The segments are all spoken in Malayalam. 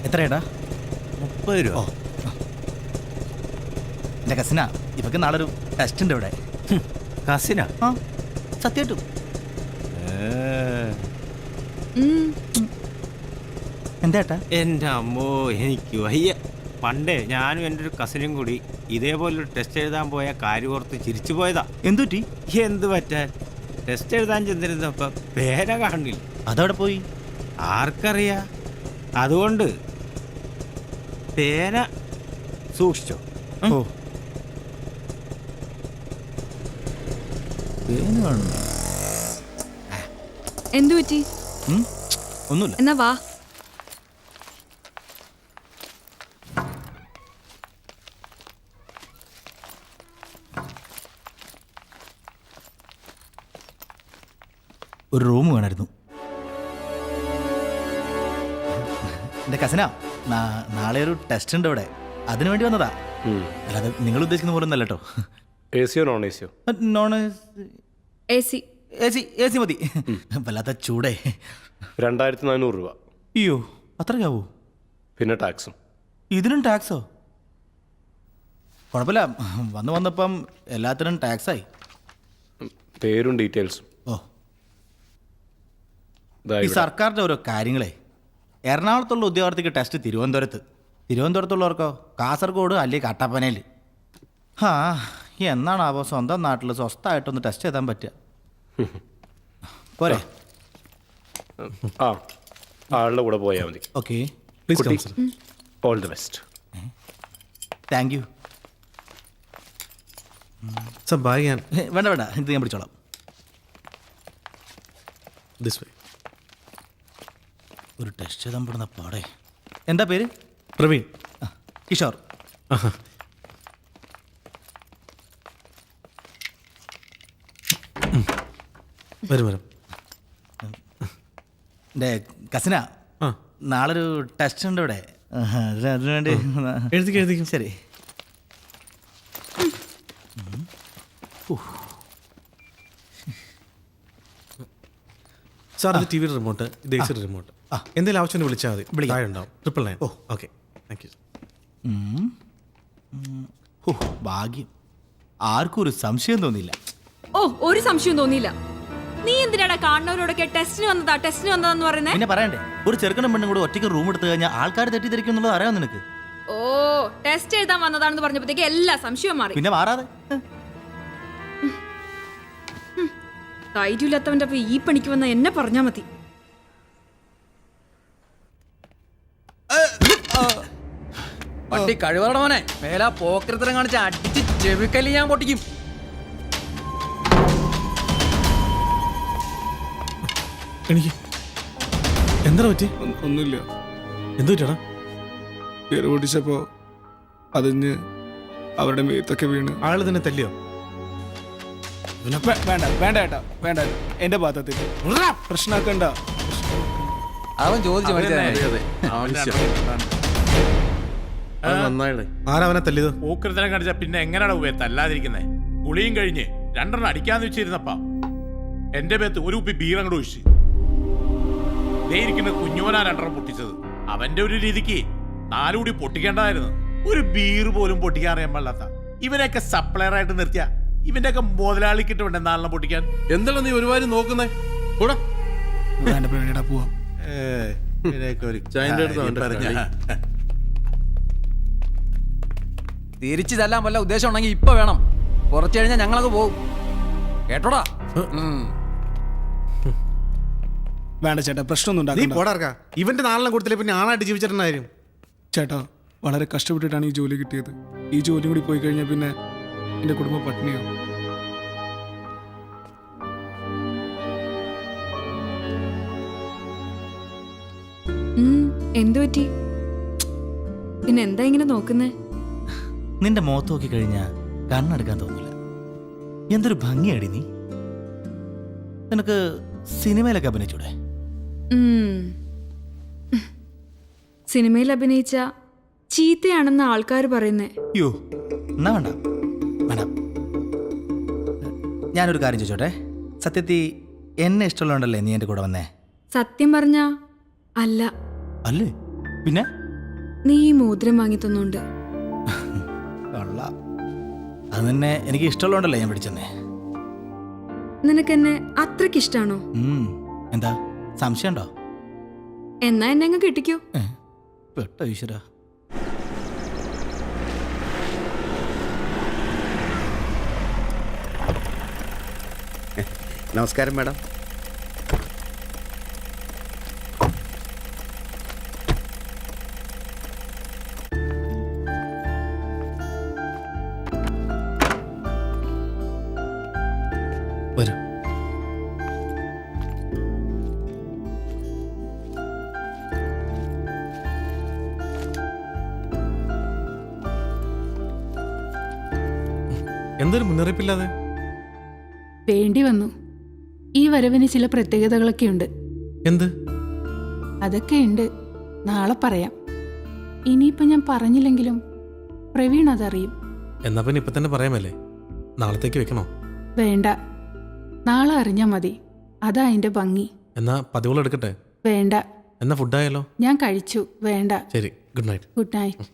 എത്രയാടാ? 30 രൂപ. എൻ്റെ കസിനാ, ഇവക്ക് നാളെ ഒരു ടെസ്റ്റ് ഉണ്ട് ഇവിടെ. കസിനാ? ആ, സത്യമായിട്ടും. എന്താ ഏട്ടാ? എൻ്റെ അമ്മോ, എനിക്ക് വയ്യ. പണ്ടേ ഞാനും എൻ്റെ ഒരു കസിനും കൂടി ഇതേപോലൊരു ടെസ്റ്റ് എഴുതാൻ പോയ കാര്യം ഓർത്ത് ചിരിച്ചു പോയതാ. എന്തുപറ്റി? എന്ത് പറ്റാൻ? ടെസ്റ്റ് എഴുതാൻ ചെന്നിരുന്നപ്പം പേന കാണില്ല. അതവിടെ പോയി. ആർക്കറിയാ? അതുകൊണ്ട് പേന സൂക്ഷിച്ചോ. ഓ, പേന കാണുന്നു. എന്തു പറ്റി? ഒന്നുമില്ല. എന്നാ വാ. ഒരു റൂം വേണമായിരുന്നു. എൻ്റെ കസിനാ, നാളെ ഒരു ടെസ്റ്റ് ഉണ്ട് ഇവിടെ, അതിനു വേണ്ടി വന്നതാ. അല്ലാതെ നിങ്ങൾ ഉദ്ദേശിക്കുന്ന പോലെ ഒന്നല്ല കേട്ടോ. എസിയോ നോൺ എസിയോ? Non AC. എ സി മതി. വല്ലാത്ത ചൂടേ. 2400 രൂപ. അയ്യോ, അത്രയാവൂ? പിന്നെ ടാക്സും. ഇതിനും ടാക്സോ? കുഴപ്പമില്ല, വന്നപ്പം എല്ലാത്തിനും ടാക്സായി. പേരും ഡീറ്റെയിൽസും. ഓ, ഈ സർക്കാരിൻ്റെ ഓരോ കാര്യങ്ങളെ. എറണാകുളത്തുള്ള ഉദ്യോഗാർത്ഥിക്ക് ടെസ്റ്റ് തിരുവനന്തപുരത്തുള്ളവർക്കോ കാസർഗോഡ് അല്ലെങ്കിൽ കട്ടപ്പനയിൽ. ആ, എന്നാണാവോ സ്വന്തം നാട്ടിൽ സ്വസ്ഥമായിട്ടൊന്ന് ടെസ്റ്റ് ചെയ്താൻ പറ്റുക. പോരെ? ആളുടെ കൂടെ പോയാൽ മതി. Okay, all the best. Thank you. വേണ്ട, ഇത് ഞാൻ പിടിച്ചോളാം. ഒരു ടെസ്റ്റ് ചെയ്താൻ പെടുന്ന പാടേ. എന്താ പേര്? പ്രവീൺ. കിഷോർ. വരും. എൻ്റെ കസിനാ, നാളെ ഒരു ടെസ്റ്റ് ഉണ്ട് ഇവിടെ, അതിനുവേണ്ടി. എഴുതിക്കും. ശരി. സാർ, ഇത് TV റിമോട്ട്, ഇത് AC റിമോട്ട്. എന്തെങ്കിലും ആവശ്യം വിളിച്ചാൽ മതി. താഴെ ഉണ്ടാവും. 999. Okay, thank you. ഭാഗ്യം, ആർക്കും ഒരു സംശയം തോന്നിയില്ല. ഓ, ഒരു സംശയം തോന്നിയില്ല. നീ എന്തിനാടാ കാണുന്നവരോടൊക്കെ ടെസ്റ്റിന് വന്നതാന്ന് പറയുന്നേ? പിന്നെ പറയണ്ടേ, ഒരു ചെറുക്കനും പെണ്ണും കൂടെ ഒറ്റയ്ക്ക് റൂം എടുത്തു കഴിഞ്ഞാൽ ആൾക്കാർ തെറ്റിദ്ധരിക്കും എന്നുള്ളത് അറിയാം നിനക്ക്. ഓ, ടെസ്റ്റ് എഴുതാൻ വന്നതാണെന്ന് പറഞ്ഞപ്പോഴത്തേക്ക് എല്ലാ സംശയവും മാറി. പിന്നെ മാറാതെ ധൈര്യമില്ലാത്തവന്റെ ഈ പണിക്ക് വന്ന എന്നെ പറഞ്ഞാ മതി. പട്ടി കഴിവറട മോനെ, മേലാ പോക്കരത്തരം കാണിച്ച് അടിച്ച് ചെവിക്കല്ലി ഞാൻ പൊട്ടിക്കും. എനിക്ക് എന്താ പറ്റി? ഒന്നുമില്ല. എന്തു പറ്റിയാടാ? പേര് പൊട്ടിച്ചപ്പോ അതിന് അവരുടെ മേത്തൊക്കെ വീണ്. ആള് തന്നെ തല്ലിയോ? വേണ്ട ഏട്ടാ, വേണ്ട. എന്റെ പാത്രത്തിൽ പ്രശ്നമാക്കണ്ട. അവൻ ചോദിച്ചു ആരവനെ തല്ലിയത്? പൂക്കൃതനം കാണിച്ച പിന്നെ എങ്ങനെയാണ് ഉപയെ തല്ലാതിരിക്കുന്നേ? കുളിയും കഴിഞ്ഞ് 2 അടിക്കാന്ന് വെച്ചിരുന്നപ്പാ എന്റെ പേത്ത് ഒരു കുപ്പി ബീർ അങ്ങോട്ട് ഒഴിച്ച്. ഇരിക്കുന്ന കുഞ്ഞോനാ 2 പൊട്ടിച്ചത്. അവന്റെ ഒരു രീതിക്ക് 4 കൂടി പൊട്ടിക്കേണ്ടതായിരുന്നു. ഒരു ബീർ പോലും പൊട്ടിക്കാൻ അറിയാൻ പാടില്ലാത്ത ഇവനെയൊക്കെ സപ്ലയർ ആയിട്ട് നിർത്തിയ ഇവന്റെ ഒക്കെ മുതലാളിക്കിട്ട് വേണ്ട 4 പൊട്ടിക്കാൻ. എന്താണ് നീ ഒരുപാട് നോക്കുന്നേ? പോവാം. തിരിച്ചു തല്ലാൻ വല്ല ഉദ്ദേശം ഉണ്ടെങ്കിൽ ഇപ്പൊ വേണം. കുറച്ചു കഴിഞ്ഞാൽ ഞങ്ങളത് പോകും. കേട്ടോടാ? വേണ്ട ചേട്ടാ, പ്രശ്നമൊന്നും നീ ഉണ്ടാക്കണ്ട. പോടാർക്കാ. ഇവന്റെ 4 കൊടുത്തില്ലേ പിന്നെ ആളായിട്ട് ജീവിച്ചിട്ടുണ്ടായിരുന്നു. ചേട്ടാ, വളരെ കഷ്ടപ്പെട്ടിട്ടാണ് ഈ ജോലി കിട്ടിയത്. ഈ ജോലി കൂടി പോയി കഴിഞ്ഞാൽ പിന്നെ എൻ്റെ കുടുംബം പട്ടിണിയാവും. എന്തു പറ്റി? പിന്നെ എന്താ ഇങ്ങനെ നോക്കുന്നേ? നിന്റെ മുഖത്ത് നോക്കി കഴിഞ്ഞാൽ കണ്ണെടുക്കാൻ തോന്നില്ല. എന്തൊരു ഭംഗിയാടി നീ. നിനക്ക് സിനിമയിലൊക്കെ അഭിനയിച്ചൂടെ? സിനിമയിൽ അഭിനയിച്ച ചീത്തയാണെന്ന് ആൾക്കാർ പറയുന്നേ. അയ്യോ, എന്നാ വേണ്ട. ഞാനൊരു കാര്യം ചോദിച്ചോട്ടെ, സത്യത്തിൽ എന്നെ ഇഷ്ടമുള്ളതുകൊണ്ടല്ലേ നീ എൻ്റെ കൂടെ വന്നേ? സത്യം പറഞ്ഞ അല്ല. അല്ലേ? പിന്നെ നീ ഈ മോതിരം വാങ്ങി തന്നോണ്ട്. കൊള്ളാം. അത് തന്നെ എനിക്ക് ഇഷ്ടമുള്ളതുകൊണ്ടല്ലേ ഞാൻ പിടിച്ചെന്നേ. നിനക്കെന്നെ അത്രയ്ക്ക് ഇഷ്ടാണോ? എന്താ സംശയമുണ്ടോ? എന്നാ എന്നെ അങ്ങ് കെട്ടിക്കോ. പെട്ടോ ഈശ്വര. നമസ്കാരം മാഡം. വരൂ. എന്തൊരു മുന്നറിയിപ്പില്ലാതെ? വേണ്ടി വന്നു. ഈ വരവിന് ചില പ്രത്യേകതകളൊക്കെയുണ്ട്. എന്ത്? അതൊക്കെയുണ്ട്, നാളെ പറയാം. ഇനിയിപ്പോൾ ഞാൻ പറഞ്ഞില്ലെങ്കിലും പ്രവീൺ അതറിയും. എന്നാ പിന്നെ ഇപ്പൊ തന്നെ പറയാമല്ലേ? നാളത്തേക്ക് വെക്കണോ? വേണ്ട, നാളെ അറിഞ്ഞാൽ മതി. അതാ അതിൻ്റെ ഭംഗി. എന്നാ പതിവുകൾ എടുക്കട്ടെ? വേണ്ട. എന്നാ ഫുഡായാലോ? ഞാൻ കഴിച്ചു. വേണ്ട. ശരി, ഗുഡ് നൈറ്റ്. Good night.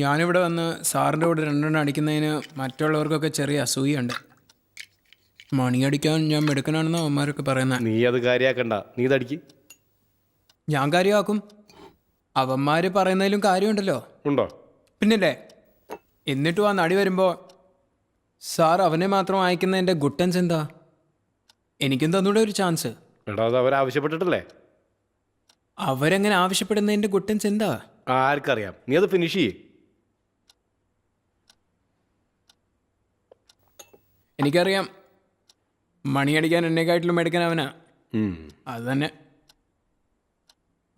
ഞാനിവിടെ വന്ന് സാറിൻ്റെ കൂടെ 2 എണ്ണം അടിക്കുന്നതിന് മറ്റുള്ളവർക്കൊക്കെ ചെറിയ അസൂയുണ്ട്. മണിയടിക്കാൻ ഞാൻ മിടുക്കനാണെന്ന് അവന്മാരൊക്കെ പറയുന്നത്. നീ അത് കാര്യമാക്കണ്ട, നീ ഇതടിക്ക്. ഞാൻ കാര്യമാക്കും. അവന്മാർ പറയുന്നതിലും കാര്യമുണ്ടല്ലോ. ഉണ്ടോ? പിന്നില്ലേ, എന്നിട്ടും ആ നടി വരുമ്പോൾ സാർ അവനെ മാത്രം അയക്കുന്നതിൻ്റെ ഗുട്ടൻസ് എന്താ? എനിക്കും തന്നൂടെ ഒരു ചാൻസ്. എടാ, അത് അവരാവശ്യപ്പെട്ടിട്ടല്ലേ? അവരെങ്ങനെ ആവശ്യപ്പെടുന്നതിൻ്റെ ഗുട്ടൻസ് എന്താ? ആർക്കറിയാം, നീ അത് ഫിനിഷ് ചെയ്യേ. എനിക്കറിയാം, മണിയടിക്കാൻ എന്നെക്കാട്ടിലും എടുക്കാൻ അവനാ. അത് തന്നെ.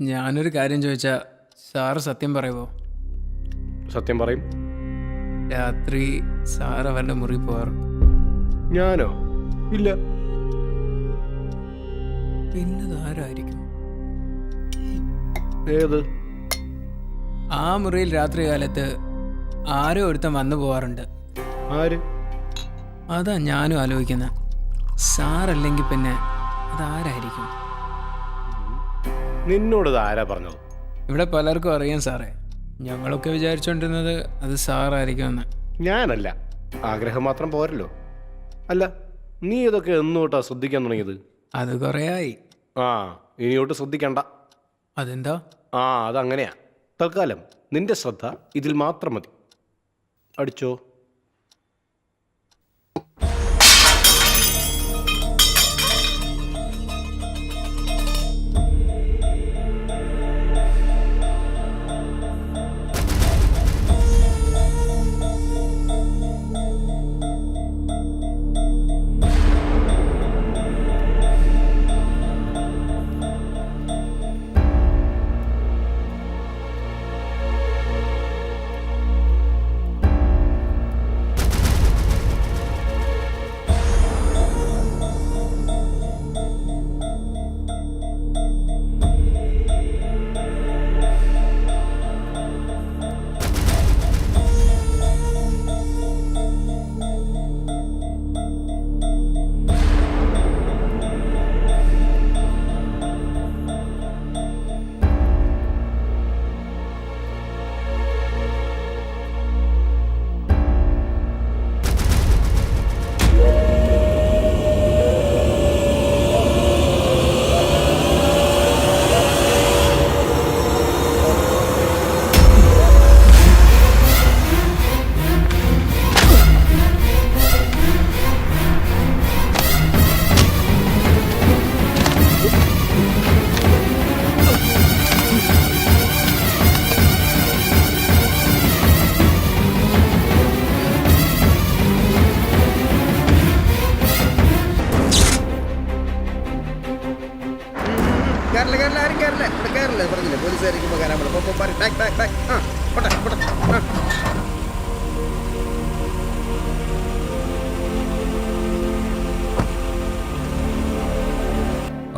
ഞാനൊരു കാര്യം ചോദിച്ചാൽ സാറ് സത്യം പറയുമോ? സത്യം പറയും. രാത്രി സാർ അവരുടെ മുറി പോകാറുണ്ട്. ഞാനോ? ഇല്ല. പിന്നതാരായിരിക്കും? ഏത്? ആ മുറിയിൽ രാത്രി കാലത്ത് ആരോ ഒരുത്തൻ വന്നു പോവാറുണ്ട്. ആര്? അതാ ഞാനും ആലോചിക്കുന്നത്. സാറല്ലെങ്കിൽ പിന്നെ അതാരായിരിക്കും? നിന്നോട് ആരാ പറഞ്ഞത്? ഇവിടെ പലർക്കും അറിയാം സാറേ. ഞങ്ങളൊക്കെ വിചാരിച്ചുകൊണ്ടിരുന്നത് അത് സാറായിരിക്കുമെന്ന്. ഞാനല്ല. ആഗ്രഹം മാത്രം പോരല്ലോ. അല്ല, നീ ഇതൊക്കെ എന്നോട്ടാ ശ്രദ്ധിക്കാൻ തുടങ്ങിയത്? അത് കുറേ ആയി. ഇനിയോട്ട് ശ്രദ്ധിക്കണ്ട. അതെന്താ? അതങ്ങനെയാ. തൽക്കാലം നിന്റെ ശ്രദ്ധ ഇതിൽ മാത്രം മതി. അടിച്ചോ.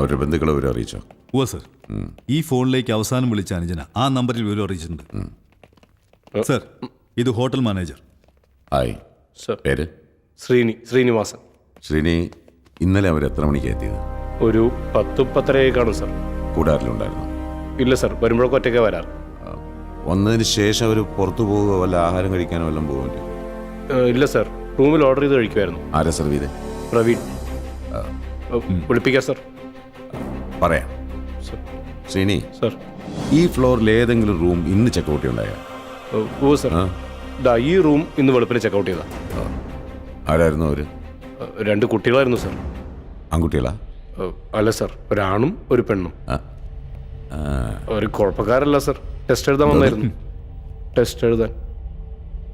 അവരുടെ ബന്ധുക്കളെ വിവരം അറിയിച്ചോ? ഉവ്വ സർ. ഈ ഫോണിലേക്ക് അവസാനം വിളിച്ച അനുജന ആ നമ്പറിൽ വിവരം അറിയിച്ചിട്ടുണ്ട്. സർ, ഇത് ഹോട്ടൽ മാനേജർ. Hi sir. പേര്? ശ്രീനിവാസൻ. ശ്രീനി, ഇന്നലെ അവർ എത്ര മണിക്ക് എത്തിയത്? ഒരു 10-10:30 കാണും സർ. കൂടാറിലുണ്ടായിരുന്നു? ഇല്ല സർ, വരുമ്പോഴൊക്കെ ഒറ്റയ്ക്ക് വരാറ്. വന്നതിന് ശേഷം അവർ പുറത്തു പോവുക, വല്ല ആഹാരം കഴിക്കാനോ വല്ലതും പോകുമല്ലോ? ഇല്ല സർ, റൂമിൽ ഓർഡർ ചെയ്ത് കഴിക്കുമായിരുന്നു. ആരാ സർവ് ചെയ്തേ? പ്രവീൺ. വിളിപ്പിക്കാം സർ. പറയാം. ശ്രീനി സർ. ഈ ഫ്ലോറിൽ ഏതെങ്കിലും റൂം ഇന്ന് ചെക്കൗട്ട് ഉണ്ടായോ? ഓ സർ, ഈ റൂം ഇന്ന് വെളുപ്പിന് ചെക്കൗട്ട് ചെയ്താ. ആരായിരുന്നു അവര്? 2 കുട്ടികളായിരുന്നു സർ. ആൺകുട്ടികളാ? അല്ല സർ, ഒരാണും ഒരു പെണ്ണും. ഒരു കുഴപ്പക്കാരല്ല സർ, ടെസ്റ്റ് എഴുതാൻ വന്നായിരുന്നു. ടെസ്റ്റ് എഴുതാൻ.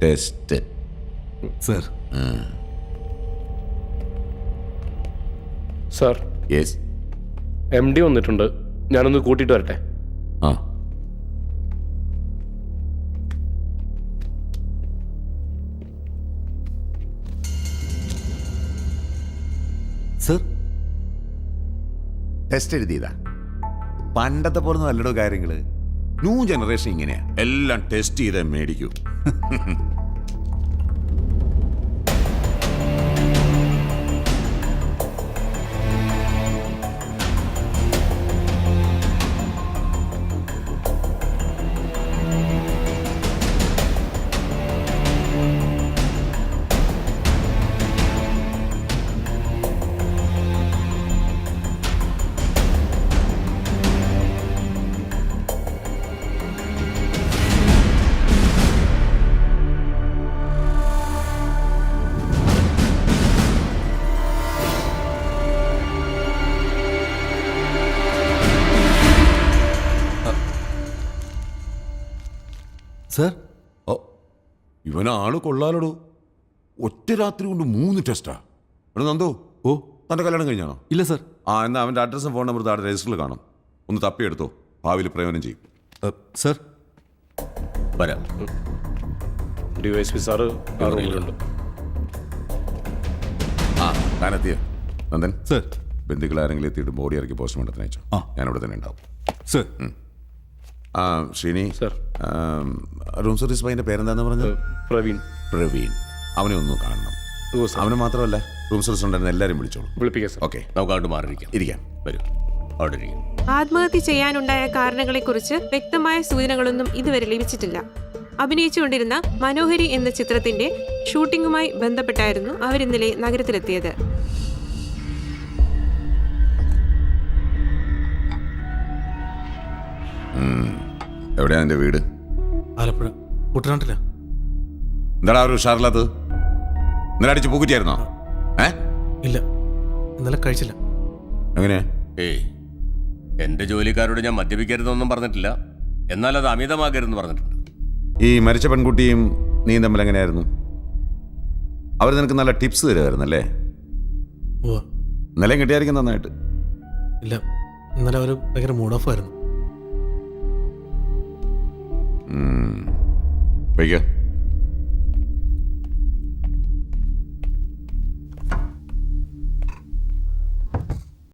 Test sir. Sir, yes. MD വന്നിട്ടുണ്ട്, ഞാനൊന്ന് കൂട്ടിയിട്ട് വരട്ടെ. ആ. സർ, ടെസ്റ്റ് എഴുതിയതാ? പണ്ടത്തെ പോലെ നല്ലടോ കാര്യങ്ങള്. ന്യൂ ജനറേഷൻ ഇങ്ങനെയാ, എല്ലാം ടെസ്റ്റ് ചെയ്തേ മേടിക്കൂ. സർ. ഓ, ഇവനാള് കൊള്ളാലടോ. ഒറ്റ രാത്രി കൊണ്ട് 3 ടെസ്റ്റാ. എടാ നന്ദു, ഓ, തൻ്റെ കല്യാണം കഴിഞ്ഞാണോ? ഇല്ല സർ. ആ, എന്നാൽ അവൻ്റെ അഡ്രസ്സും ഫോൺ നമ്പർ താഴെ രജിസ്റ്ററിൽ കാണും. ഒന്ന് തപ്പിയെടുത്തോ, ഭാവിയിൽ പ്രയോജനം ചെയ്യും. സർ, വരാം. DYSP സാറ് ആ റൂമിലുണ്ട്. ആ, താനെത്തിയ നന്ദൻ? സർ. ബന്ധുക്കൾ ആരെങ്കിലും എത്തിയിട്ട് ബോഡി ഇറക്കി പോസ്റ്റ്മോർട്ടത്തിന് അയച്ചോ? ഞാനിവിടെ തന്നെ ഉണ്ടാവും. സർ. ആ, ശ്രീനി സർ. റൂം സർവീസ് പയ്യൻ്റെ പേരെന്താന്ന് പറഞ്ഞത്? പ്രവീൺ. അവനെ ഒന്ന് കാണണം. അവന് മാത്രമല്ല, റൂം സർവീസ് ഉണ്ടായിരുന്ന എല്ലാവരും വിളിച്ചോളൂ. വിളിപ്പിക്കാം സർ. ഓക്കെ, നമുക്ക് അങ്ങോട്ട് മാറിയിരിക്കാം. ഇരിക്കാം, വരൂ. അവിടെ ഇരിക്കാം. ആത്മഹത്യ ചെയ്യാനുണ്ടായ കാരണങ്ങളെക്കുറിച്ച് വ്യക്തമായ സൂചനകളൊന്നും ഇതുവരെ ലഭിച്ചിട്ടില്ല. അഭിനയിച്ചുകൊണ്ടിരുന്ന മനോഹരി എന്ന ചിത്രത്തിന്റെ ഷൂട്ടിംഗുമായി ബന്ധപ്പെട്ടായിരുന്നു അവരിന്നലെ നഗരത്തിലെത്തിയത്. എവിടെയാ നിന്റെ വീട്? ആലപ്പുഴ കുട്ടനാട്ടിലാ. എന്താടാ ഒരു ഉഷാറില്ലാത്തത്? ഇന്നലെ അടിച്ച് പൂക്കുറ്റിയായിരുന്നോ? ഇല്ല, ഇന്നലെ കഴിച്ചില്ല. എങ്ങനെയാ? എന്റെ ജോലിക്കാരോട് ഞാൻ മദ്യപിക്കരുതെന്നൊന്നും പറഞ്ഞിട്ടില്ല, എന്നാൽ അത് അമിതമാകരുതെന്ന് പറഞ്ഞിട്ടുണ്ട്. ഈ മരിച്ച പെൺകുട്ടിയും നീയും തമ്മിൽ എങ്ങനെയായിരുന്നു? അവർ നിനക്ക് നല്ല ടിപ്സ് തരുമായിരുന്നല്ലേ? ഇന്നലെയും കിട്ടിയായിരിക്കും നന്നായിട്ട്. ഇല്ല, ഇന്നലെ അവർ ഭയങ്കര മൂഡ് ഓഫ് ആയിരുന്നു. വയ്ക്കോ.